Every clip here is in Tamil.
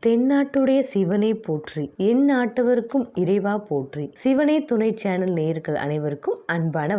தென்னாட்டுடைய சிவனை போற்றி, என் நாட்டவருக்கும் இறைவா போற்றி. சிவனே துணை சேனல் நேயர்கள் அனைவருக்கும் அன்பான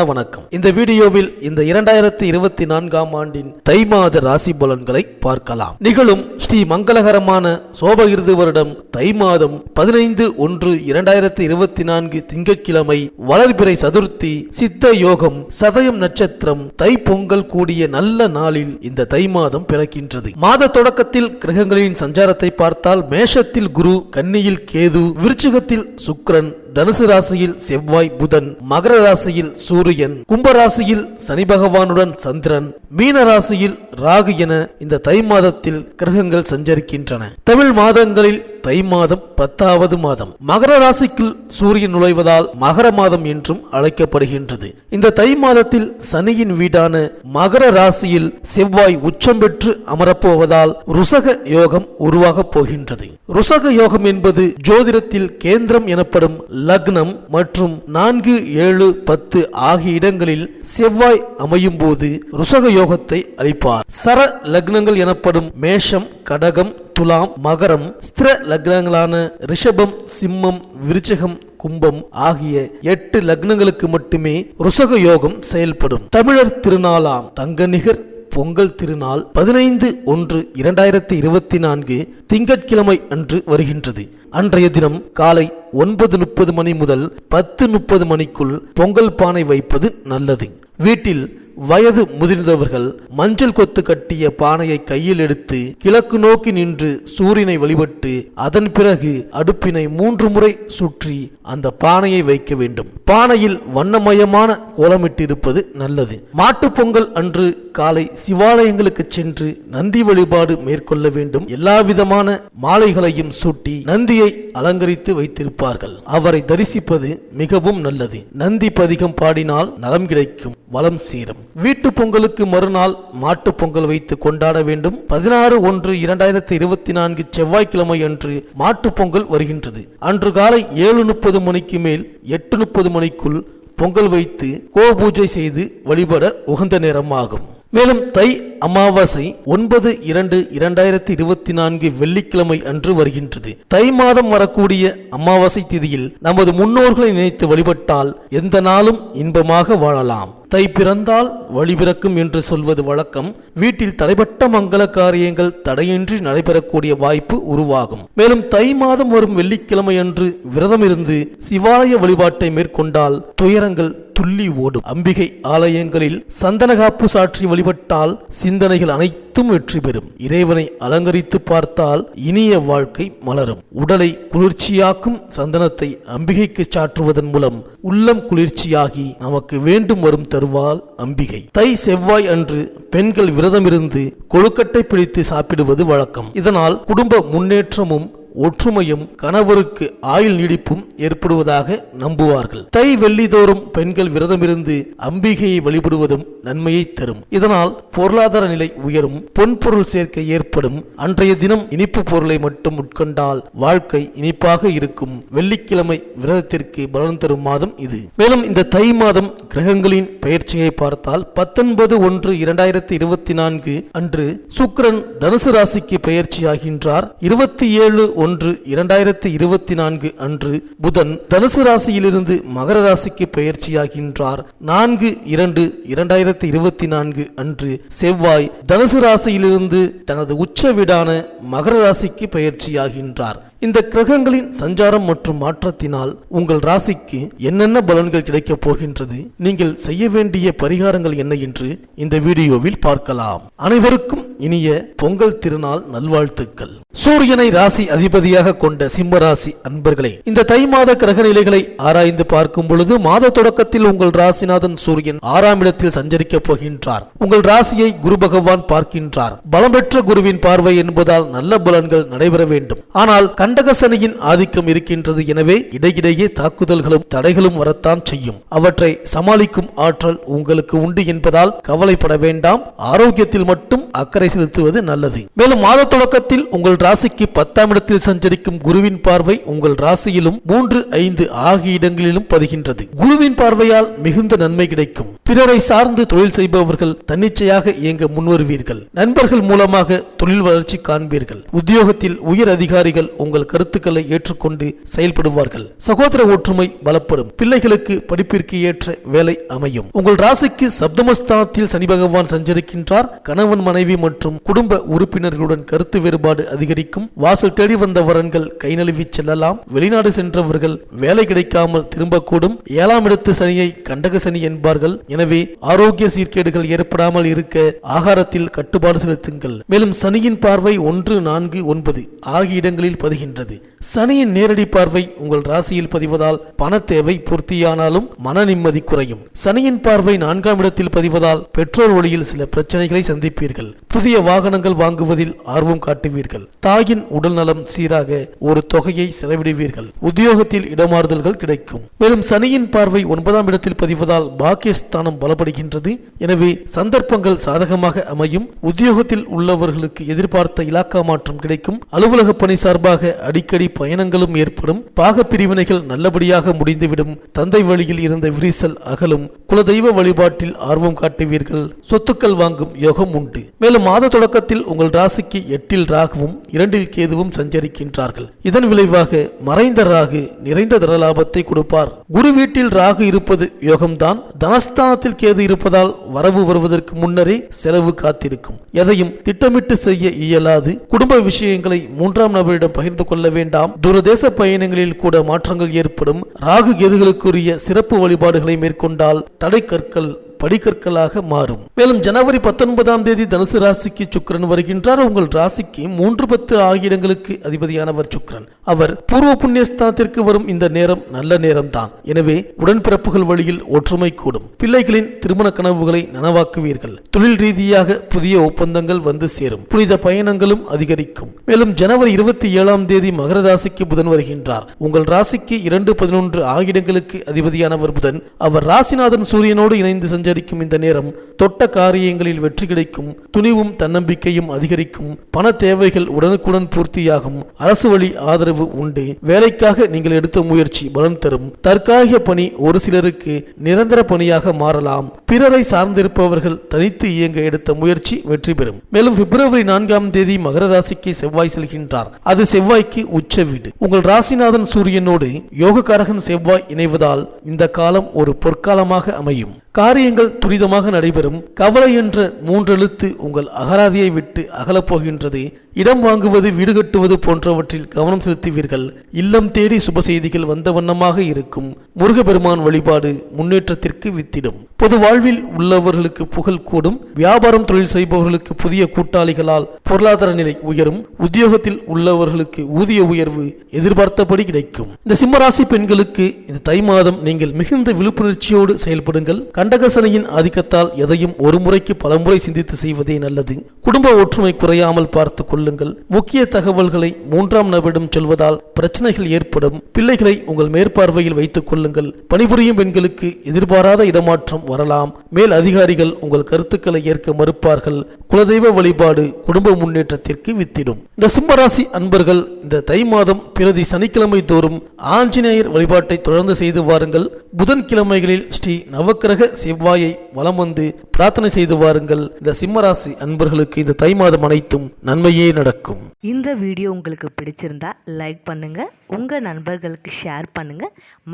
வணக்கம். இந்த வீடியோவில் இந்த 2024ஆம் ஆண்டின் தை மாத ராசி பலன்களை பார்க்கலாம். நிகழும் ஸ்ரீ மங்களகரமான சோபகிருது வருடம் தை மாதம் 15/1/2024 திங்கட்கிழமை வளர்பிறை சதுர்த்தி சித்த யோகம் சதயம் நட்சத்திரம் தை பொங்கல் கூடிய நல்ல நாளில் இந்த தை மாதம் பிறக்கின்றது. மாத தொடக்கத்தில் கிரகங்களின் சஞ்சாரத்தை பார்த்தால் மேஷத்தில் குரு, கன்னியில் கேது, விருச்சிகத்தில் சுக்கிரன், தனுசு ராசியில் செவ்வாய் புதன், மகர ராசியில் சூரியன், கும்பராசியில் சனி பகவானுடன் சந்திரன், மீன ராசியில் ராகு என இந்த தை மாதத்தில் கிரகங்கள் சஞ்சரிக்கின்றன. தமிழ் மாதங்களில் தை மாதம் 10வது மாதம். மகர ராசிக்குள் சூரியன் நுழைவதால் மகர மாதம் என்றும் அழைக்கப்படுகின்றது. இந்த தை மாதத்தில் சனியின் வீடான மகர ராசியில் செவ்வாய் உச்சம் பெற்று அமரப்போவதால் ருசக யோகம் உருவாக போகின்றது. ருசக யோகம் என்பது ஜோதிடத்தில் கேந்திரம் எனப்படும் லக்னம் மற்றும் 4, 7, 10 ஆகிய இடங்களில் செவ்வாய் அமையும் போது ருசக யோகத்தை அளிப்பார். சர லக்னங்கள் எனப்படும் மேஷம், கடகம், துலாம், மகரம், ஸ்திர லக்னங்களான ரிஷபம், சிம்மம், விருச்சிகம், கும்பம் ஆகிய 8 லக்னங்களுக்கு மட்டுமே ருசக யோகம் செயல்படும். தமிழர் திருநாளாம் தங்கநிகர் பொங்கல் திருநாள் 15/1/2024 திங்கட்கிழமை அன்று வருகின்றது. அன்றைய தினம் காலை 9:30 மணி முதல் 10:30 மணிக்குள் பொங்கல் பானை வைப்பது நல்லது. வீட்டில் வயது முதிர்ந்தவர்கள் மஞ்சள் கொத்து கட்டிய பானையை கையில் எடுத்து கிழக்கு நோக்கி நின்று சூரியனை வழிபட்டு அதன் பிறகு அடுப்பினை 3 முறை சுற்றி அந்த பானையை வைக்க வேண்டும். பானையில் வண்ணமயமான கோலமிட்டிருப்பது நல்லது. மாட்டுப் பொங்கல் அன்று காலை சிவாலயங்களுக்கு சென்று நந்தி வழிபாடு மேற்கொள்ள வேண்டும். எல்லா விதமான மாலைகளையும் சூட்டி நந்தியை அலங்கரித்து வைத்திருப்பார்கள். அவரை தரிசிப்பது மிகவும் நல்லது. நந்தி பதிகம் பாடினால் நலம் கிடைக்கும், வளம் சேரும். வீட்டு பொங்கலுக்கு மறுநாள் மாட்டு பொங்கல் வைத்து கொண்டாட வேண்டும். 16/1/2024 செவ்வாய்க்கிழமை அன்று மாட்டு பொங்கல் வருகின்றது. அன்று காலை 7:30 மணிக்கு மேல் 8:30 மணிக்குள் பொங்கல் வைத்து கோபூஜை செய்து வழிபட உகந்த நேரமாகும். மேலும் தை அமாவாசை 9/2/2024 வெள்ளிக்கிழமை அன்று வருகின்றது. தை மாதம் வரக்கூடிய அமாவாசை திதியில் நமது முன்னோர்களை நினைத்து வழிபட்டால் எந்த நாளும் இன்பமாக வாழலாம். தை பிறந்தால் வழி பிறக்கும் என்று சொல்வது வழக்கம். வீட்டில் தடைப்பட்ட மங்கள காரியங்கள் தடையின்றி நடைபெறக்கூடிய வாய்ப்பு உருவாகும். மேலும் தை மாதம் வரும் வெள்ளிக்கிழமை அன்று விரதம் இருந்து சிவாலய வழிபாட்டை மேற்கொண்டால் துயரங்கள் துள்ளி ஓடும். அம்பிகை ஆலயங்களில் சந்தனகாப்பு சாற்றி வழிபட்டால் சிந்தனைகள் அனைத்தும் வெற்றி பெறும். இறைவனை அலங்கரித்து பார்த்தால் இனிய வாழ்க்கை மலரும். உடலை குளிர்ச்சியாக்கும் சந்தனத்தை அம்பிகைக்கு சாற்றுவதன் மூலம் உள்ளம் குளிர்ச்சியாகி நமக்கு வேண்டும் வரும் தருவாள் அம்பிகை. தை செவ்வாய் அன்று பெண்கள் விரதம் இருந்து கொழுக்கட்டை பிடித்து சாப்பிடுவது வழக்கம். இதனால் குடும்ப முன்னேற்றமும் ஒற்றுமையும் கணவருக்கு ஆயுள் நீடிப்பும் ஏற்படுவதாக நம்புவார்கள். தை வெள்ளிதோறும் பெண்கள் விரதமிருந்து அம்பிகையை வழிபடுவதும் நன்மையை தரும். இதனால் பொருளாதார நிலை உயரும், பொன்பொருள் சேர்க்கை ஏற்படும். அன்றைய தினம் இனிப்பு பொருளை மட்டும் உட்கொண்டால் வாழ்க்கை இனிப்பாக இருக்கும். வெள்ளிக்கிழமை விரதத்திற்கு பலன் தரும் மாதம் இது. மேலும் இந்த தை மாதம் கிரகங்களின் பெயர்ச்சியை பார்த்தால் 19/1/2024 அன்று சுக்கிரன் தனுசு ராசிக்கு பெயர்ச்சியாகின்றார். 27/1/2024 அன்று புதன் தனுசு ராசியிலிருந்து மகர ராசிக்கு பெயர்ச்சியாகின்றார். 4/2/2024 அன்று செவ்வாய் தனுசு ராசியிலிருந்து தனது உச்ச வீடான மகர ராசிக்கு பெயர்ச்சியாகின்றார். இந்த கிரகங்களின் சஞ்சாரம் மற்றும் மாற்றத்தினால் உங்கள் ராசிக்கு என்னென்ன பலன்கள் கிடைக்கப் போகின்றது, நீங்கள் செய்ய வேண்டிய பரிகாரங்கள் என்ன என்று இந்த வீடியோவில் பார்க்கலாம். அனைவருக்கும் இனிய பொங்கல் திருநாள் நல்வாழ்த்துக்கள். சூரியனை ராசி அதிபதியாக கொண்ட சிம்ம ராசி அன்பர்களே, இந்த தை மாத கிரக நிலைகளை ஆராய்ந்து பார்க்கும் பொழுது மாத தொடக்கத்தில் உங்கள் ராசிநாதன் சூரியன் 6ஆம் இடத்தில் சஞ்சரிக்கப் போகின்றார். உங்கள் ராசியை குரு பகவான் பார்க்கின்றார். பலம் பெற்ற குருவின் பார்வை என்பதால் நல்ல பலன்கள் நடைபெற வேண்டும். ஆனால் கண்டக சனியின் ஆதிக்கம் இருக்கின்றது. எனவே இடையிடையே தாக்குதல்களும் தடைகளும் வரத்தான் செய்யும். அவற்றை சமாளிக்கும் ஆற்றல் உங்களுக்கு உண்டு என்பதால் கவலைப்பட வேண்டாம். ஆரோக்கியத்தில் மட்டும் அக்கறை செலுத்துவது நல்லது. மேலும் மாத தொடக்கத்தில் உங்கள் ராசிக்கு 10ஆம் இடத்தில் சஞ்சரிக்கும் குருவின் பார்வை உங்கள் ராசியிலும் 3, 5 ஆகிய இடங்களிலும் பதிகின்றது. குருவின் பார்வையால் மிகுந்த நன்மை கிடைக்கும். பிறரை சார்ந்து தொழில் செய்பவர்கள் தன்னிச்சையாக இயங்க முன்வருவீர்கள். நண்பர்கள் மூலமாக தொழில் வளர்ச்சி காண்பீர்கள். உத்தியோகத்தில் உயர் அதிகாரிகள் உங்கள் கருத்துக்களை ஏற்றுக்கொண்டு செயல்படுவார்கள். சகோதர ஒற்றுமை பலப்படும். பிள்ளைகளுக்கு படிப்பிற்கு ஏற்ற வேலை அமையும். உங்கள் ராசிக்கு சப்தமஸ்தானத்தில் சனி பகவான் சஞ்சரிக்கின்றார். கணவன் மனைவி மற்றும் குடும்ப உறுப்பினர்களுடன் கருத்து வேறுபாடு அதிகரிக்கும். வாசல் தேடி வந்த வரன்கள் கை நழுவி செல்லலாம். வெளிநாடு சென்றவர்கள் வேலை கிடைக்காமல் திரும்பக்கூடும். 7ஆம் இடத்து சனியை கண்டக சனி என்பார்கள். எனவே ஆரோக்கிய சீர்கேடுகள் ஏற்படாமல் இருக்க ஆகாரத்தில் கட்டுப்பாடு செலுத்துங்கள். மேலும் சனியின் பார்வை 1, 4, 9 ஆகிய இடங்களில் பதிகின்றது. சனியின் நேரடி பார்வை உங்கள் ராசியில் பதிவதால் பண தேவை பூர்த்தியானாலும் மன நிம்மதி குறையும். சனியின் பார்வை 4ஆம் இடத்தில் பதிவதால் பெற்றோர் வழியில் சில பிரச்சனைகளை சந்திப்பீர்கள். புதிய வாகனங்கள் வாங்குவதில் ஆர்வம் காட்டுவீர்கள். தாயின் உடல் நலம் சீராக ஒரு தொகையை செலவிடுவீர்கள். உத்தியோகத்தில் இடமாறுதல்கள் கிடைக்கும். மேலும் சனியின் பார்வை 9ஆம் இடத்தில் பதிவதால் பாக்கியஸ்தானம் பலப்படுகின்றது. எனவே சந்தர்ப்பங்கள் சாதகமாக அமையும். உத்தியோகத்தில் உள்ளவர்களுக்கு எதிர்பார்த்த இலாக்கா மாற்றம் கிடைக்கும். அலுவலக பணி சார்பாக அடிக்கடி பயணங்களும் ஏற்படும். பாக பிரிவினைகள் நல்லபடியாக முடிந்துவிடும். தந்தை வழியில் இருந்த விரிசல் அகலும். குலதெய்வ வழிபாட்டில் ஆர்வம் காட்டுவீர்கள். சொத்துக்கள் வாங்கும் யோகம் உண்டு. மேலும் மாத தொடக்கத்தில் உங்கள் ராசிக்கு 8இல் ராகுவும் 2இல் கேதுவும் சஞ்சரிக்கின்றார்கள். இதன் விளைவாக மறைந்த ராகு நிறைந்த தனலாபத்தை கொடுப்பார். குரு வீட்டில் ராகு இருப்பது யோகம்தான். தனஸ்தானத்தில் கேது இருப்பதால் வரவு வருவதற்கு முன்னரே செலவு காத்திருக்கும். எதையும் திட்டமிட்டு செய்ய இயலாது. குடும்ப விஷயங்களை 3ஆம் நபரிடம் பகிர்ந்து கொள்ள வேண்டாம். தூரதேச பயணங்களில் கூட மாற்றங்கள் ஏற்படும். ராகு கேதுகளுக்குரிய சிறப்பு வழிபாடுகளை மேற்கொண்டால் தடை கற்கள் படிக்கற்களாக மாறும். மேலும் ஜனவரி 19ஆம் தேதி தனுசு ராசிக்கு சுக்கிரன் வருகின்றார். உங்கள் ராசிக்கு 3, 10 ஆகிய இடங்களுக்கு அதிபதியானவர் சுக்கிரன். அவர் பூர்வ புண்ணியஸ்தானத்திற்கு வரும் இந்த நேரம் நல்ல நேரம்தான். எனவே உடன்பிறப்புகள் வழியில் ஒற்றுமை கூடும். பிள்ளைகளின் திருமண கனவுகளை நனவாக்குவீர்கள். தொழில் ரீதியாக புதிய ஒப்பந்தங்கள் வந்து சேரும். புனித பயணங்களும் அதிகரிக்கும். மேலும் ஜனவரி 27ஆம் தேதி மகர ராசிக்கு புதன் வருகின்றார். உங்கள் ராசிக்கு 2, 11 ஆகிய இடங்களுக்கு அதிபதியானவர் புதன். அவர் ராசிநாதன் சூரியனோடு இணைந்து சஞ்சரிக்கும் இந்த நேரம் தொட்ட காரியங்களில் வெற்றி கிடைக்கும். துணிவும் தன்னம்பிக்கையும் அதிகரிக்கும். பண தேவைகள் உடனுக்குடன் பூர்த்தியாகும். அரசு வழி ஆதரவு உண்டு. வேலைக்காக நீங்கள் எடுத்த முயற்சி பலன் தரும். தற்காலிக பணி ஒரு சிலருக்கு நிரந்தர பணியாக மாறலாம். பிறரை சார்ந்திருப்பவர்கள் தனித்து இயங்க எடுத்த முயற்சி வெற்றி பெறும். மேலும் பிப்ரவரி 4ஆம் தேதி மகர ராசிக்கு செவ்வாய் செல்கின்றார். அது செவ்வாய்க்கு உச்ச வீடு. உங்கள் ராசிநாதன் சூரியனோடு யோகக்காரகன் செவ்வாய் இணைவதால் இந்த காலம் ஒரு பொற்காலமாக அமையும். காரியங்கள் துரிதமாக நடைபெறும். கவலை என்ற 3 எழுத்து உங்கள் அகராதியை விட்டு அகலப்போகின்றது. இடம் வாங்குவது, வீடு கட்டுவது போன்றவற்றில் கவனம் செலுத்துவீர்கள். இல்லம் தேடி சுப செய்திகள் வந்த வண்ணமாக இருக்கும். முருகப்பெருமான் வழிபாடு முன்னேற்றத்திற்கு வித்திடும். பொது வாழ்வில் உள்ளவர்களுக்கு புகழ் கூடும். வியாபாரம் தொழில் செய்பவர்களுக்கு புதிய கூட்டாளிகளால் பொருளாதார நிலை உயரும். உத்தியோகத்தில் உள்ளவர்களுக்கு ஊதிய உயர்வு எதிர்பார்த்தபடி கிடைக்கும். இந்த சிம்மராசி பெண்களுக்கு இந்த தை மாதம் நீங்கள் மிகுந்த விழிப்புணர்ச்சியோடு செயல்படுங்கள். கண்டகசனையின் ஆதிக்கத்தால் எதையும் ஒரு முறைக்கு பல முறை சிந்தித்து செய்வதே நல்லது. குடும்ப ஒற்றுமை குறையாமல் பார்த்து கொள்ளுங்கள். முக்கிய தகவல்களை 3ஆம் நபரிடம் சொல்வதால் பிரச்சனைகள் ஏற்படும். பிள்ளைகளை உங்கள் மேற்பார்வையில் வைத்துக் கொள்ளுங்கள். பணிபுரியும் பெண்களுக்கு எதிர்பாராத இடமாற்றம் வரலாம். மேல் அதிகாரிகள் உங்கள் கருத்துக்களை ஏற்க மறுப்பார்கள். குலதெய்வ வழிபாடு குடும்ப முன்னேற்றத்திற்கு வித்திடும். இந்த சிம்மராசி அன்பர்கள் இந்த தை மாதம் பிரதி சனிக்கிழமை தோறும் ஆஞ்சநேயர் வழிபாட்டை தொடர்ந்து செய்து வாருங்கள். புதன்கிழமைகளில் ஸ்ரீ நவக்கிரக செவ்வாயை வலம் வந்து பிரார்த்தனை செய்து வாருங்கள். இந்த சிம்மராசி அன்பர்களுக்கு இந்த தை மாதம் அனைத்தும் நன்மையே நடக்கும். இந்த வீடியோ உங்களுக்கு பிடிச்சிருந்தா லைக் பண்ணுங்க, உங்க நண்பர்களுக்கு ஷேர் பண்ணுங்க,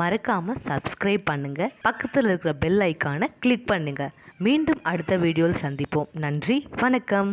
மறக்காம சப்ஸ்கிரைப் பண்ணுங்க, பக்கத்தில் இருக்கிற பெல் ஐக்கானை கிளிக் பண்ணுங்க. மீண்டும் அடுத்த வீடியோவில் சந்திப்போம். நன்றி, வணக்கம்.